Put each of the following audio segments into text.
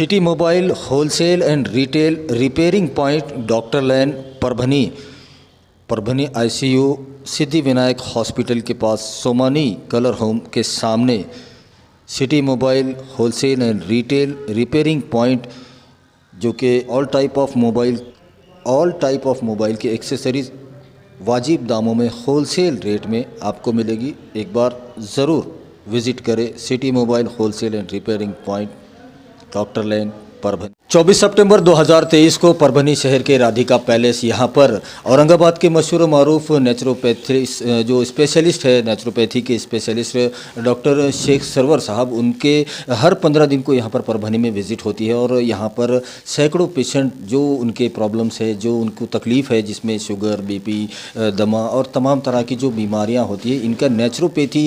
City mobile wholesale and retail repairing point doctor LAN Parbhani ICU Siddhivinayak hospital के पास Somani colour home के सामने city mobile wholesale and retail repairing point जो कि all type of mobile की accessories वाजिब दामों में होलसेल रेट में आपको मिलेगी। एक बार ज़रूर विज़िट करें city mobile wholesale and repairing point doctor लैन परभनी। 24 सितंबर 2023 को परभनी शहर के राधिका पैलेस यहाँ पर औरंगाबाद के मशहूर मारूफ नेचुरोपैथी जो स्पेशलिस्ट है, नेचुरोपैथी के स्पेशलिस्ट डॉक्टर शेख सरवर साहब, उनके हर 15 दिन को यहाँ पर परभनी में विज़िट होती है और यहाँ पर सैकड़ों पेशेंट जो उनके प्रॉब्लम्स है, जो उनको तकलीफ़ है, जिसमें शुगर, बीपी, दमा और तमाम तरह की जो बीमारियाँ होती है, इनका नेचुरोपैथी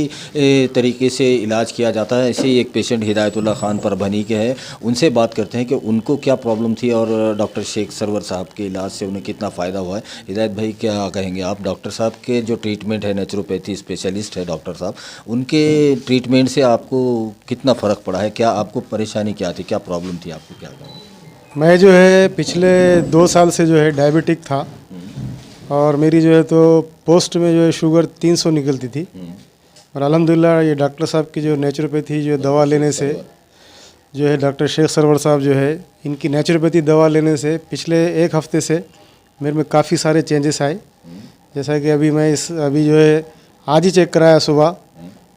तरीके से इलाज किया जाता है। ऐसे ही एक पेशेंट हिदायतुल्लाह खान परभनी के हैं, उनसे बात करते हैं कि उनको क्या प्रॉब्लम थी और डॉक्टर शेख सरवर साहब के इलाज से उन्हें कितना फ़ायदा हुआ है। हिदायत भाई, क्या कहेंगे आप? डॉक्टर साहब के जो ट्रीटमेंट है, नेचुरोपैथी स्पेशलिस्ट है डॉक्टर साहब, उनके ट्रीटमेंट से आपको कितना फ़र्क पड़ा है? क्या आपको परेशानी क्या थी, क्या प्रॉब्लम थी आपको, क्या कहेंगे? मैं जो है पिछले 2 साल से जो है डायबिटिक था और मेरी जो है तो पोस्ट में जो है शुगर 300 निकलती थी और अल्हम्दुलिल्लाह ये डॉक्टर साहब की जो नेचुरोपैथी जो दवा लेने से जो है डॉक्टर शेख सरवर साहब जो है इनकी नेचुरोपैथी दवा लेने से पिछले 1 हफ्ते से मेरे में काफ़ी सारे चेंजेस आए। जैसा कि अभी जो है आज ही चेक कराया सुबह,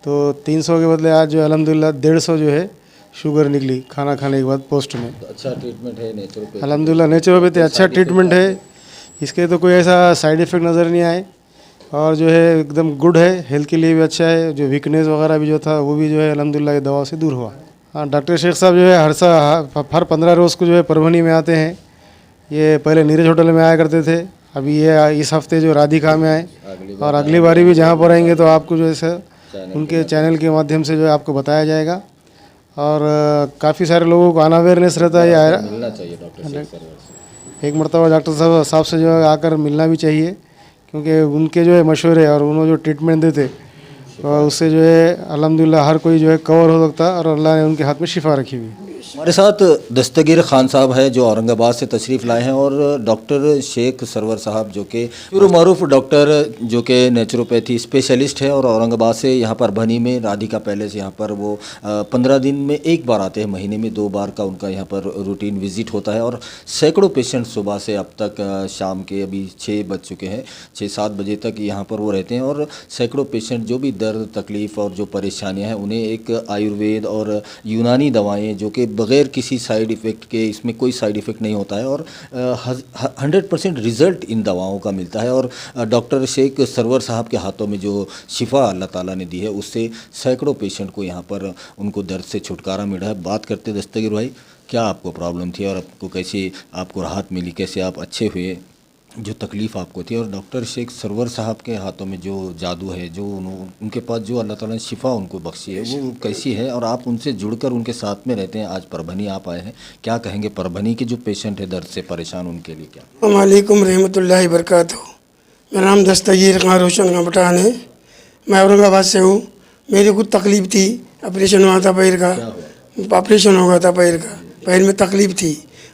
तो 300 के बदले आज जो है अल्हम्दुलिल्लाह 150 जो है शुगर निकली खाना खाने के बाद पोस्ट में। तो अच्छा ट्रीटमेंट है नेचुरोपैथी? अल्हम्दुलिल्लाह नेचुरोपैथी अच्छा ट्रीटमेंट है, इसके तो कोई ऐसा साइड इफ़ेक्ट नज़र नहीं आए और जो है एकदम गुड है, हेल्थ के लिए भी अच्छा है। जो वीकनेस वगैरह भी जो था वो भी जो है अल्हम्दुलिल्लाह ये दवा से दूर हुआ। हाँ, डॉक्टर शेख साहब जो है हर 15 रोज़ को जो है परभनी में आते हैं। ये पहले नीरज होटल में आया करते थे, अभी ये इस हफ्ते जो राधिका में आए और अगली बारी भी जहाँ पर आएंगे तो आपको जो है उनके चैनल के माध्यम से जो है आपको बताया जाएगा और काफ़ी सारे लोगों को अवेयरनेस रहता है। मिलना चाहिए डॉक्टर शेख सरवर से, एक मरतबा डॉक्टर साहब से जो है आकर मिलना भी चाहिए, क्योंकि उनके जो है मशहूर है और उन्होंने जो ट्रीटमेंट देते और उससे जो है अल्हम्दुलिल्लाह हर कोई जो है कवर हो सकता है और अल्लाह ने उनके हाथ में शिफा रखी हुई। हमारे साथ दस्तगीर खान साहब हैं जो औरंगाबाद से तशरीफ़ लाए हैं और डॉक्टर शेख सरवर साहब जो कि मारूफ डॉक्टर जो कि नेचुरोपैथी स्पेशलिस्ट है और औरंगाबाद से यहाँ पर परभनी में राधिका पैलेस यहाँ पर वो 15 दिन में 1 बार आते हैं, महीने में 2 बार का उनका यहाँ पर रूटीन विज़िट होता है और सैकड़ों पेशेंट सुबह से अब तक शाम के अभी 6 बज चुके हैं, 6-7 बजे तक यहाँ पर वो रहते हैं और सैकड़ों पेशेंट जो भी दर्द तकलीफ़ और जो परेशानियाँ हैं उन्हें एक आयुर्वेद और यूनानी दवाएँ जो कि बग़ैर किसी साइड इफ़ेक्ट के, इसमें कोई साइड इफ़ेक्ट नहीं होता है और 100% रिज़ल्ट इन दवाओं का मिलता है और डॉक्टर शेख सरवर साहब के हाथों में जो शिफा अल्लाह ताला ने दी है उससे सैकड़ों पेशेंट को यहाँ पर उनको दर्द से छुटकारा मिला है। बात करते दस्तगीर भाई, क्या आपको प्रॉब्लम थी और आपको कैसे आपको राहत मिली, कैसे आप अच्छे हुए, जो तकलीफ़ आपको थी? और डॉक्टर शेख सरवर साहब के हाथों में जो जादू है, जो उनके पास जो अल्लाह ताला ने शिफा उनको बख्शी है, वो कैसी है? और आप उनसे जुड़कर उनके साथ में रहते हैं, आज परभनी आप आए हैं, क्या कहेंगे परभनी के जो पेशेंट है दर्द से परेशान उनके लिए क्या? वालेकुम रहमतुल्लाहि बरकातहू। मेरा नाम दस्तगीर खान रोशन का पठान है, मैं औरंगाबाद से हूँ। मेरी कुछ तकलीफ़ थी, ऑपरेशन हुआ था पैर का, ऑपरेशन हो गया था पैर का, पैर में तकलीफ़ थी।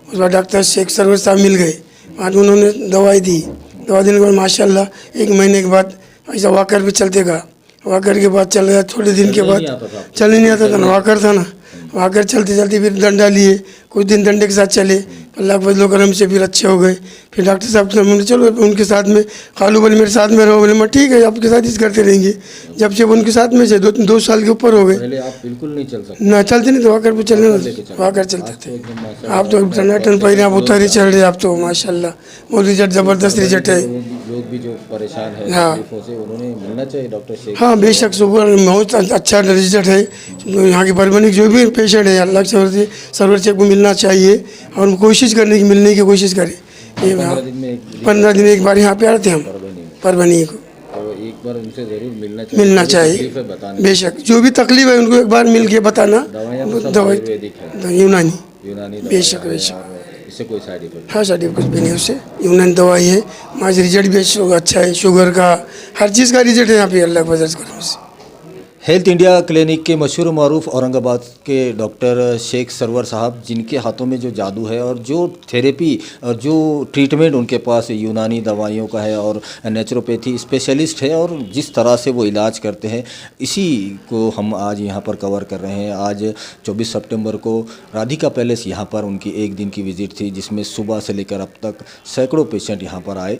उस बाद डॉक्टर शेख सरवर साहब मिल गए, आज उन्होंने दवाई दी। दवा देने के बाद माशाल्लाह 1 महीने के बाद ऐसा वॉकर भी चलते गया। वॉकर के बाद चल गया, थोड़े दिन के बाद चल ही नहीं आता था ना, वॉकर था ना, वॉकर चलते चलते फिर डंडा लिए, कुछ दिन डंडे के साथ चले, अल्लाह के फजल करम से फिर अच्छे हो गए। फिर डॉक्टर साहब से हमने चलो उनके साथ में, खालू बोले मेरे साथ में रहो, बोले मैं ठीक है आपके साथ ही करते रहेंगे। जब से उनके साथ में से 2 साल के ऊपर हो गए। पहले आप बिल्कुल नहीं चल सकते? ना चलते नहीं तो वॉकर पे चलने, वॉकर चलते थे। आप तो टनाटन पहले आप उतर ही चल रहे, आप तो माशाल्लाह बहुत रिजल्ट, ज़बरदस्त रिजल्ट है। लोग भी जो परेशान है हाँ से उन्होंने मिलना चाहिए डॉक्टर शेख। हाँ बेशक, सुबह बहुत अच्छा रिजल्ट है। यहाँ की परभनी जो भी पेशेंट है अल्लाह के सरवर शेख को मिलना चाहिए और कोशिश करने की, मिलने की कोशिश करें। 15 दिन 1 बार यहाँ पे आते हम परभनी को, एक बार उनसे ज़रूर मिलना चाहिए। बेशक जो भी तकलीफ है उनको एक बार मिल के बताना। दवाई यूनानी, बेशक बेशक, इससे कोई साइड इफेक्ट? हाँ साइड इफेक्ट कुछ भी नहीं, उससे यूनानी दवाई है। आज रिजल्ट भी अच्छा है, शुगर का हर चीज़ का रिजल्ट है यहाँ पे अल्लाह के फजल से। हेल्थ इंडिया क्लिनिक के मशहूर मारूफ औरंगाबाद के डॉक्टर शेख सरवर साहब, जिनके हाथों में जो जादू है और जो थेरेपी और जो ट्रीटमेंट उनके पास यूनानी दवाइयों का है और नेचुरोपैथी स्पेशलिस्ट है और जिस तरह से वो इलाज करते हैं, इसी को हम आज यहाँ पर कवर कर रहे हैं। आज 24 सितंबर को राधिका पैलेस यहाँ पर उनकी एक दिन की विज़िट थी, जिसमें सुबह से लेकर अब तक सैकड़ों पेशेंट यहाँ पर आए।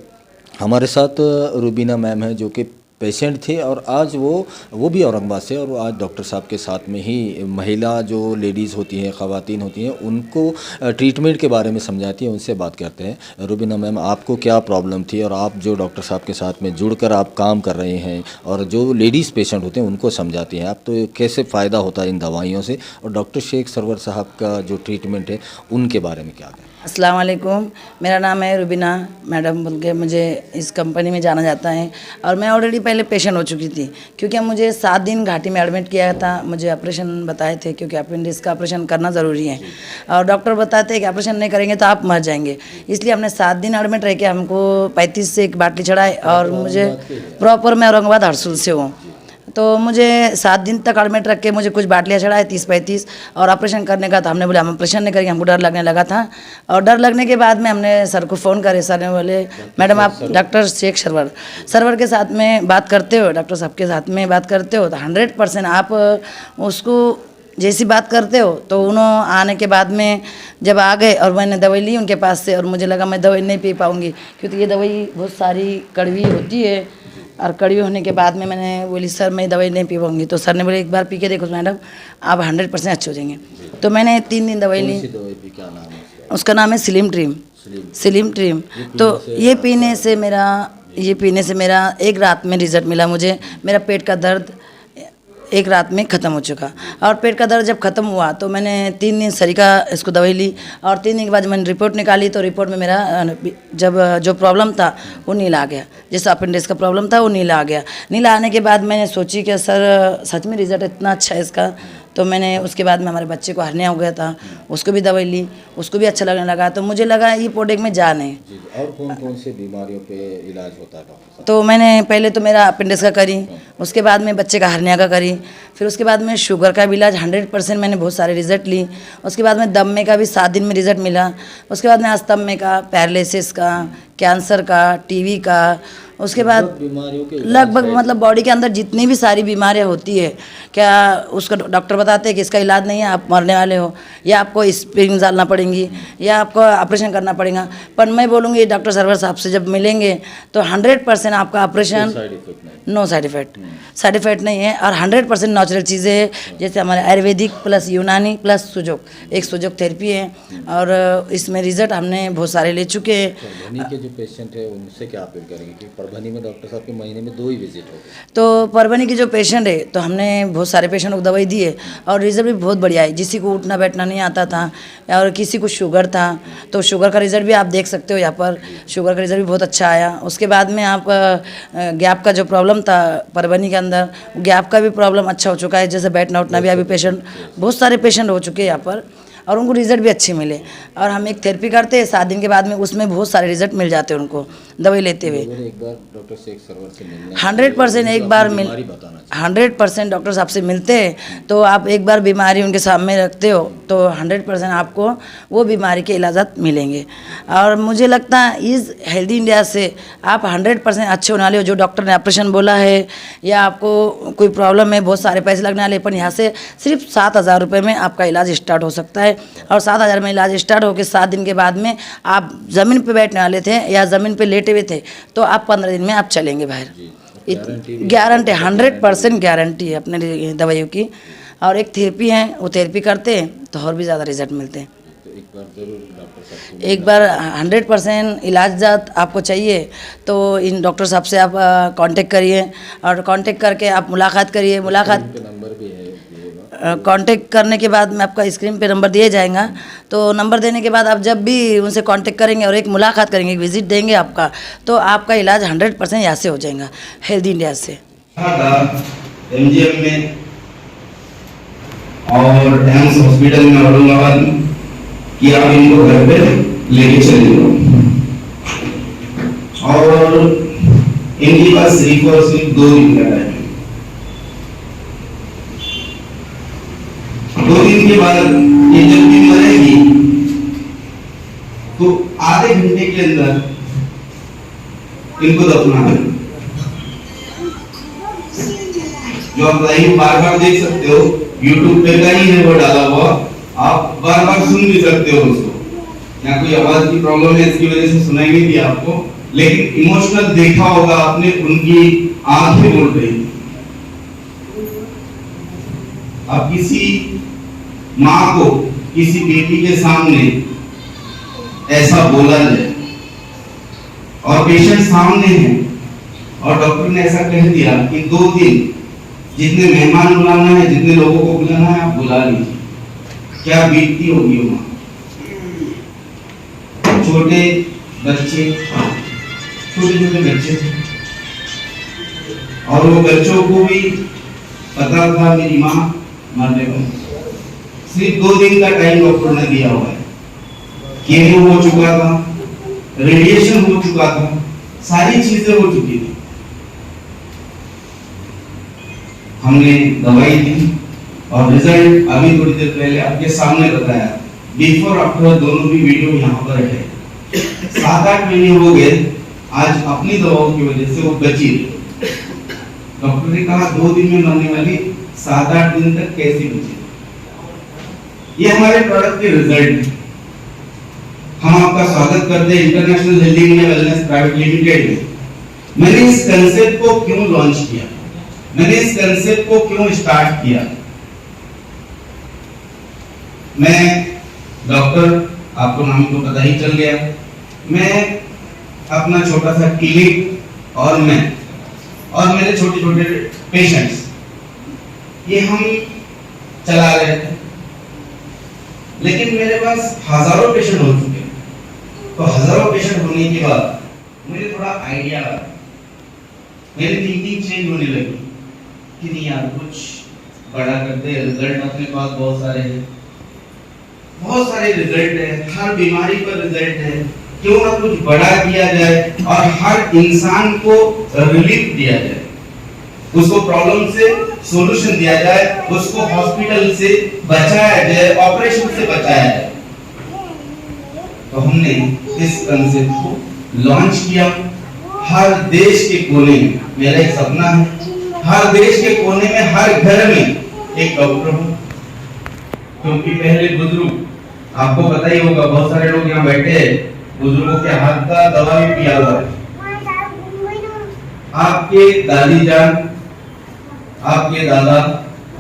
हमारे साथ रुबीना मैम है जो कि पेशेंट थे और आज वो भी औरंगाबाद से, और आज डॉक्टर साहब के साथ में ही महिला जो लेडीज़ होती हैं, ख़वातीन होती हैं, उनको ट्रीटमेंट के बारे में समझाती हैं। उनसे बात करते हैं। रुबीना मैम, आपको क्या प्रॉब्लम थी और आप जो डॉक्टर साहब के साथ में जुड़कर आप काम कर रहे हैं और जो लेडीज़ पेशेंट होते हैं उनको समझाती हैं, आप तो कैसे फ़ायदा होता है इन दवाइयों से, और डॉक्टर शेख सरवर साहब का जो ट्रीटमेंट है उनके बारे में क्या है? अस्सलाम वालेकुम, मेरा नाम है रुबीना मैडम बोल के मुझे इस कंपनी में जाना जाता है। और मैं ऑलरेडी पहले पेशेंट हो चुकी थी, क्योंकि मुझे 7 दिन घाटी में एडमिट किया था। मुझे ऑपरेशन बताए थे, क्योंकि अपेंडिक्स का ऑपरेशन करना ज़रूरी है और डॉक्टर बताते हैं कि ऑपरेशन नहीं करेंगे तो आप मर जाएंगे। इसलिए हमने 7 दिन एडमिट रह के हमको 35 से एक बाटली चढ़ाए और मुझे प्रॉपर, मैं औरंगाबाद हरसुल से हूँ, तो मुझे 7 दिन तक एडमिट रख के मुझे कुछ बाटलियाँ चढ़ाए 30-35, और ऑपरेशन करने का था। हमने बोला हम ऑपरेशन नहीं करेंगे, हमको डर लगने लगा था। और डर लगने के बाद में हमने सर को फ़ोन करे। सर ने बोले मैडम आप डॉक्टर शेख सरवर के साथ में बात करते हो, डॉक्टर साहब के साथ में बात करते हो तो 100% आप उसको जैसी बात करते हो। तो उन्होंने आने के बाद में जब आ गए और मैंने दवाई ली उनके पास से, और मुझे लगा मैं दवाई नहीं पी पाऊँगी, क्योंकि ये दवाई बहुत सारी कड़वी होती है। और कड़वी होने के बाद में मैंने बोली सर मैं दवाई नहीं पी पाऊँगी। तो सर ने बोले एक बार पी के देखो मैडम, आप 100% अच्छे हो जाएंगे। तो मैंने 3 दिन दवाई ली। क्या नाम है उसका नाम है स्लिम ट्रीम। तो ये पीने से मेरा एक रात में रिजल्ट मिला मुझे। मेरा पेट का दर्द एक रात में ख़त्म हो चुका, और पेट का दर्द जब ख़त्म हुआ तो मैंने 3 दिन सरिका इसको दवाई ली, और 3 दिन के बाद मैंने रिपोर्ट निकाली तो रिपोर्ट में मेरा जब जो प्रॉब्लम था वो नीला आ गया। जैसे अपेंडिक्स का प्रॉब्लम था वो नीला आ गया। नीला आने के बाद मैंने सोची कि सर सच में रिज़ल्ट इतना अच्छा है इसका। तो मैंने उसके बाद में हमारे बच्चे को हर्निया हो गया था, उसको भी दवाई ली, उसको भी अच्छा लगने लगा। तो मुझे लगा ये प्रोडक्ट में जान है। और कौन कौन से बीमारियों पे इलाज होता है डॉक्टर साहब? तो मैंने पहले तो मेरा अपेंडिक्स का करी, उसके बाद में बच्चे का हर्निया का करी, फिर उसके बाद में शुगर का भी इलाज 100% मैंने बहुत सारे रिजल्ट ली। उसके बाद में दम में का भी 7 दिन में रिजल्ट मिला। उसके बाद में अस्थमा का, पैरालिसिस का, कैंसर का, टीवी का, उसके बाद लगभग मतलब बॉडी के अंदर जितनी भी सारी बीमारियां होती है, क्या उसका डॉक्टर बताते हैं कि इसका इलाज नहीं है, आप मरने वाले हो, या आपको स्प्रिंग डालना पड़ेंगी, या आपको ऑपरेशन करना पड़ेगा। पर मैं बोलूँगी डॉक्टर सरवर साहब से जब मिलेंगे तो 100% आपका ऑपरेशन नो साइड इफ़ेक्ट नहीं है, और 100% नेचुरल चीज़ें हैं। जैसे हमारे आयुर्वेदिक प्लस यूनानी प्लस सुजोग, एक सुजोग थेरेपी है, और इसमें रिजल्ट हमने बहुत सारे ले चुके हैं। परभनी के जो पेशेंट है उनसे क्या अपील करेंगे कि परभनी में डॉक्टर साहब के महीने में 2 ही विजिट हो गए, तो परभनी की जो पेशेंट है तो हमने बहुत सारे पेशेंट को दवाई दी है और रिजल्ट भी बहुत बढ़िया है। किसी को उठना बैठना नहीं आता था, और किसी को शुगर था तो शुगर का रिजल्ट भी आप देख सकते हो। यहाँ पर शुगर का रिजल्ट भी बहुत अच्छा आया। उसके बाद में आप गैप का जो प्रॉब्लम था परभनी के अंदर, गैप का भी प्रॉब्लम अच्छा हो चुका है। जैसे बैठना उठना भी अभी पेशेंट बहुत सारे पेशेंट हो चुके हैं यहाँ पर, और उनको रिजल्ट भी अच्छे मिले। और हम एक थेरेपी करते हैं 7 दिन के बाद में, उसमें बहुत सारे रिजल्ट मिल जाते हैं उनको दवाई लेते हुए। एक बार डॉक्टर शेख सरवर से मिलने 100% एक बार 100% डॉक्टर साहब से मिलते हैं तो आप एक बार बीमारी उनके सामने रखते हो तो 100% आपको वो बीमारी के इलाजात मिलेंगे। और मुझे लगता है इस हेल्दी इंडिया से आप 100% अच्छे होने वाले हो। जो डॉक्टर ने ऑपरेशन बोला है या आपको कोई प्रॉब्लम है, बहुत सारे पैसे लगने वाले, पर यहाँ से सिर्फ 7,000 रुपये में आपका इलाज स्टार्ट हो सकता है। और 7,000 में इलाज स्टार्ट होकर 7 दिन के बाद में आप ज़मीन पे बैठने वाले थे या ज़मीन पे लेटे हुए थे तो आप 15 दिन में आप चलेंगे बाहर। गारंटी 100% गारंटी है अपने दवाइयों की। और एक थेरेपी है, वो थेरेपी करते हैं तो और भी ज़्यादा रिजल्ट मिलते हैं। एक बार 100% इलाजात आपको चाहिए तो इन डॉक्टर साहब से आप कांटेक्ट करिए, और कांटेक्ट करके आप मुलाकात करिए। कांटेक्ट करने के बाद में आपका स्क्रीन पे नंबर दिया जाएगा, तो नंबर देने के बाद आप जब भी उनसे कांटेक्ट करेंगे और एक मुलाकात करेंगे, एक विजिट देंगे आपका, तो आपका इलाज 100% यहाँ से हो जाएगा हेल्थ इंडिया से। MGM में और एम्स हॉस्पिटल में औरंगाबाद कि आप इनको घर पे लेके चले जाओ, और इनके पास सिर्फ और सिर्फ 2 दिन का टाइम है। अगर ये जब भी मरेगी तो आधे घंटे के अंदर इनको दफना करें। जो आप लाइव बार बार देख सकते हो, यूट्यूब पे कहीं है वो डाला हुआ, आप बार बार सुन भी सकते हो उसको। यहाँ कोई आवाज की प्रॉब्लम है इसकी वजह से सुनाई नहीं दिया आपको, लेकिन इमोशनल देखा होगा आपने, उनकी आंखें बोल रही। अब किसी माँ को किसी बेटी के सामने ऐसा बोला जाए और पेशेंट सामने है और डॉक्टर ने ऐसा कह दिया कि 2 दिन जितने मेहमान बुलाना है, जितने लोगों को बुलाना है आप बुला लीजिए, क्या बीतती होगी वो माँ। छोटे बच्चे, छोटे छोटे बच्चे, और वो बच्चों को भी पता था मेरी माँ मरने को। सिर्फ 2 दिन का टाइम डॉक्टर ने दिया हुआ है। कीमो हो चुका था, रेडिएशन हो चुका था, सारी चीजें हो चुकी थी। हमने दवाई दी और रिजल्ट अभी थोड़ी देर पहले आपके सामने बताया। बिफोर आफ्टर दोनों भी वीडियो यहाँ पर है। 7-8 महीने हो गए, आज अपनी दवाओं की वजह से वो बची। डॉक्टर ने कहा 2 दिन में मरने वाली 7-8 दिन तक कैसे बची। ये हमारे प्रोडक्ट के रिजल्ट। हम आपका स्वागत करते हैं international health India wellness private limited में। मैंने इस कंसेप्ट को क्यों लॉन्च किया, मैंने इस कंसेप्ट को क्यों स्टार्ट किया। मैं डॉक्टर, आपको नाम तो पता ही चल गया, मैं अपना छोटा सा क्लिनिक और मेरे छोटे छोटे पेशेंट्स, ये हम चला रहे थे। लेकिन मेरे पास हजारों पेशेंट हो चुके हैं। तो हजारों पेशेंट होने के बाद मुझे थोड़ा आइडिया आया, मेरी थिंकिंग चेंज होने लगी कि नहीं यार कुछ बड़ा करते हैं। रिजल्ट अपने पास बहुत सारे हैं, बहुत सारे रिजल्ट है, हर बीमारी पर रिजल्ट है। क्यों ना कुछ बड़ा किया जाए और हर इंसान को रिलीफ दिया जाए, उसको प्रॉब्लम से सॉल्यूशन दिया जाए, उसको हॉस्पिटल से बचाया जाए, ऑपरेशन से बचाया जाए। तो हमने इस कंसेप्ट को लॉन्च किया। हर देश के कोने में, मेरा एक सपना है, हर देश के कोने में, हर घर में एक डॉक्टर हो। क्योंकि पहले बुजुर्ग, आपको पता ही होगा, बहुत सारे लोग यहाँ बैठे हैं, बुजुर्गों के हाथ का दवा भी पिया हुआ है। आपके दादी जान, आपके दादा,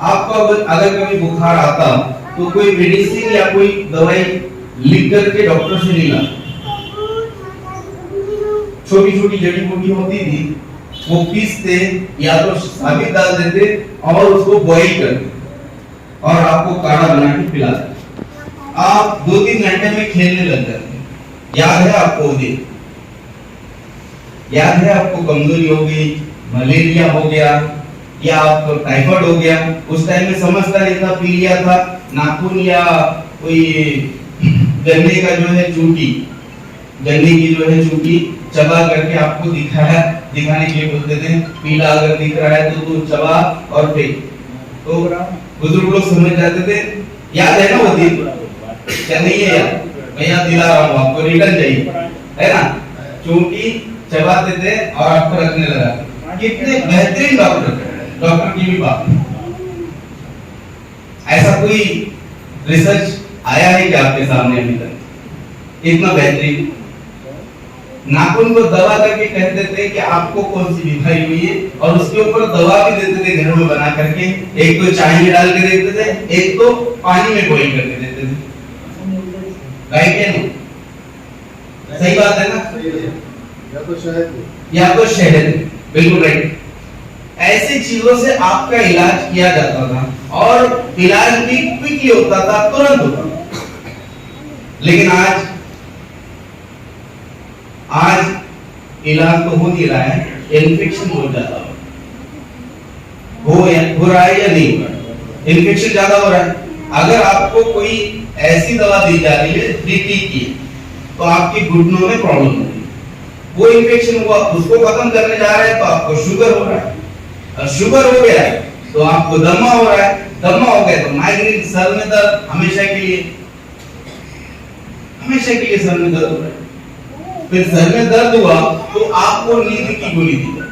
आपको अगर कभी बुखार आता तो कोई मेडिसिन या कोई दवाई लिख करके डॉक्टर से नहीं लाता। छोटी छोटी जड़ी बूटी होती थी, वो पीसते या तो साबित डाल देते और उसको बॉईल करते और आपको काढ़ा बना के पिलाते। आप 2-3 घंटे में खेलने लग जाते। याद है आपको वो दिन? याद है आपको कमजोरी हो गई, मलेरिया हो गया या आपको टाइफाइड हो गया? उस टाइम में समझता नहीं था, पी लिया था, नाखून या कोई गन्ने का जो है चूटी, गन्ने की जो है चूटी चबा करके आपको दिखाने के लिए बोलते थे, पीला अगर दिख रहा है तो तू चबा और फेंक। तो बुजुर्ग लोग समझ जाते थे। याद है ना वो दिन? क्या नहीं है यार? मैं याद दिला रहा हूँ आपको, रिटर्न चाहिए है ना? चूटी चबाते थे और आपको रखने लगा। कितने बेहतरीन डॉक्टर की भी बात। ऐसा कोई रिसर्च आया है क्या आपके सामने अभी तक? इतना बेहतरीन। नाखून को दबा करके कहते थे कि आपको कौन सी बीमारी हुई है और उसके ऊपर दवा भी देते थे घर में बना करके। एक तो चाय में डाल के देते थे, एक तो पानी में बॉईल करके देते थे। राइट है ना? सही बात है ना? या तो शहद, बिल्कुल राइट। ऐसी चीजों से आपका इलाज किया जाता था और इलाज भी क्विकली होता था, तुरंत होता था। लेकिन आज इलाज तो हो नहीं रहा है, इन्फेक्शन बहुत ज्यादा हो रहा है या नहीं हो रहा है? इन्फेक्शन ज्यादा हो रहा है। अगर आपको कोई ऐसी दवा दी जा रही है DT की, तो आपकी घुटनों में प्रॉब्लम होगी, वो इन्फेक्शन हुआ, उसको खत्म करने जा रहे हैं तो आपको शुगर हो रहा है, और शुगर हो गया है तो आपको दमा हो रहा है, दमा हो गए तो माइग्रेन, सर में दर्द, हमेशा के लिए सर में दर्द हो रहा है। फिर सर में दर्द हुआ तो आपको नींद की गोली दी जाए।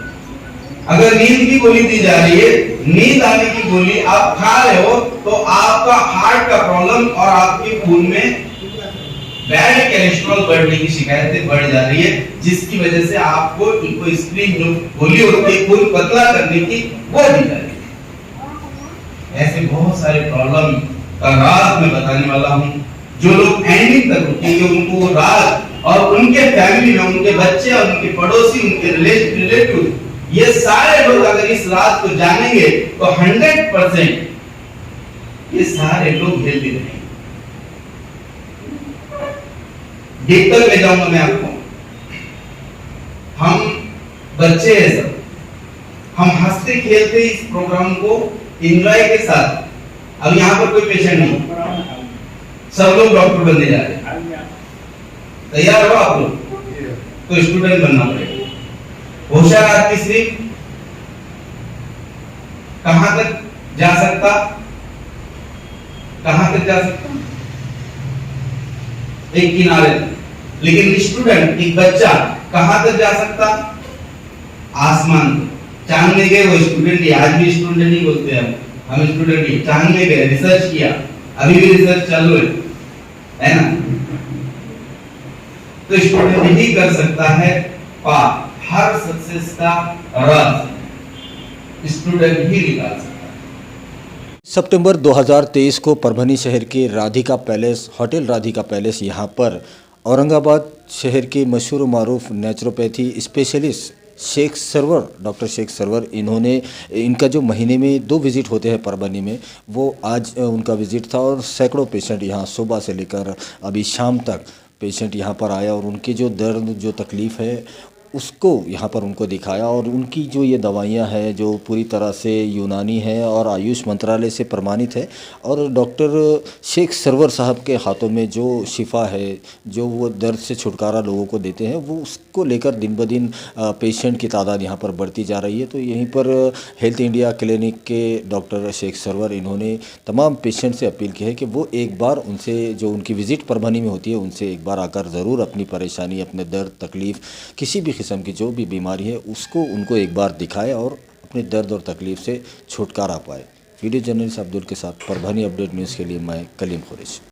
अगर नींद की गोली दी जा रही है, नींद आने की गोली आप खा रहे हो, तो आपका हार्ट का प्रॉब्लम और आपके खून में बैड कोलेस्ट्रॉल बढ़ने की शिकायतें बढ़ जा रही है, जिसकी वजह से आपको इनको स्क्रीन जो गोली होती है खून पतला करने की, वो दी जा रही है। ऐसे बहुत सारे प्रॉब्लम का राज मैं बताने वाला हूं। जो लोग एंडिंग तक रुकेंगे उनको वो राज, और उनके फैमिली में उनके बच्चे और उनके पड़ोसी, उनके रिलेटिव, ये सारे लोग अगर इस राज को जानेंगे तो 100% ये सारे लोग हेल्दी रहेंगे। देखकर ले जाऊंगा मैं आपको। हम बच्चे हैं सब, हम हंसते खेलते इस प्रोग्राम को एंजॉय के साथ, अब यहाँ पर कोई पेशेंट नहीं, सब लोग डॉक्टर बनने जा रहे हैं। तैयार हो आप लोग? तो स्टूडेंट बनना पड़ेगा। होशियार आदमी सिर्फ कहां तक जा सकता, एक किनारे तक। लेकिन स्टूडेंट, एक बच्चा कहां तक जा सकता? आसमान तक। चांद में गए वो स्टूडेंट ही, आज भी स्टूडेंट ही बोलते हैं हम स्टूडेंट ही। चांद में गए, रिसर्च किया, अभी भी रिसर्च चालू है ना? तो स्टूडेंट ही कर सकता है पार। हर सक्सेस का राज स्टूडेंट ही निकाल सकता है। सितंबर 2023 को परभनी शहर के Radhika palace, hotel Radhika palace, यहाँ पर औरंगाबाद शहर के मशहूर मारूफ naturopathy specialist Sheikh Sarwar, doctor Sheikh Sarwar, इनका जो महीने में 2 विज़िट होते हैं परभनी में, वो आज उनका विज़िट था और सैकड़ों पेशेंट यहाँ सुबह से लेकर अभी शाम तक पेशेंट यहाँ पर आया और उनकी जो दर्द, जो तकलीफ़ है उसको यहाँ पर उनको दिखाया। और उनकी जो ये दवाइयाँ हैं जो पूरी तरह से यूनानी है और आयुष मंत्रालय से प्रमाणित है, और डॉक्टर शेख सरवर साहब के हाथों में जो शिफा है, जो वो दर्द से छुटकारा लोगों को देते हैं, वो उसको लेकर दिन ब दिन पेशेंट की तादाद यहाँ पर बढ़ती जा रही है। तो यहीं पर हेल्थ इंडिया क्लिनिक के डॉक्टर शेख सरवर, इन्होंने तमाम पेशेंट से अपील की है कि वो एक बार उनसे, जो उनकी विज़िट परभनी में होती है, उनसे एक बार आकर ज़रूर अपनी परेशानी, अपने दर्द, तकलीफ़, किसी भी किस्म की जो भी बीमारी है उसको उनको एक बार दिखाए और अपने दर्द और तकलीफ़ से छुटकारा पाए। वीडियो जर्नलिस्ट अब्दुल के साथ परभनी अपडेट न्यूज़ के लिए मैं कलीम खुरैशी।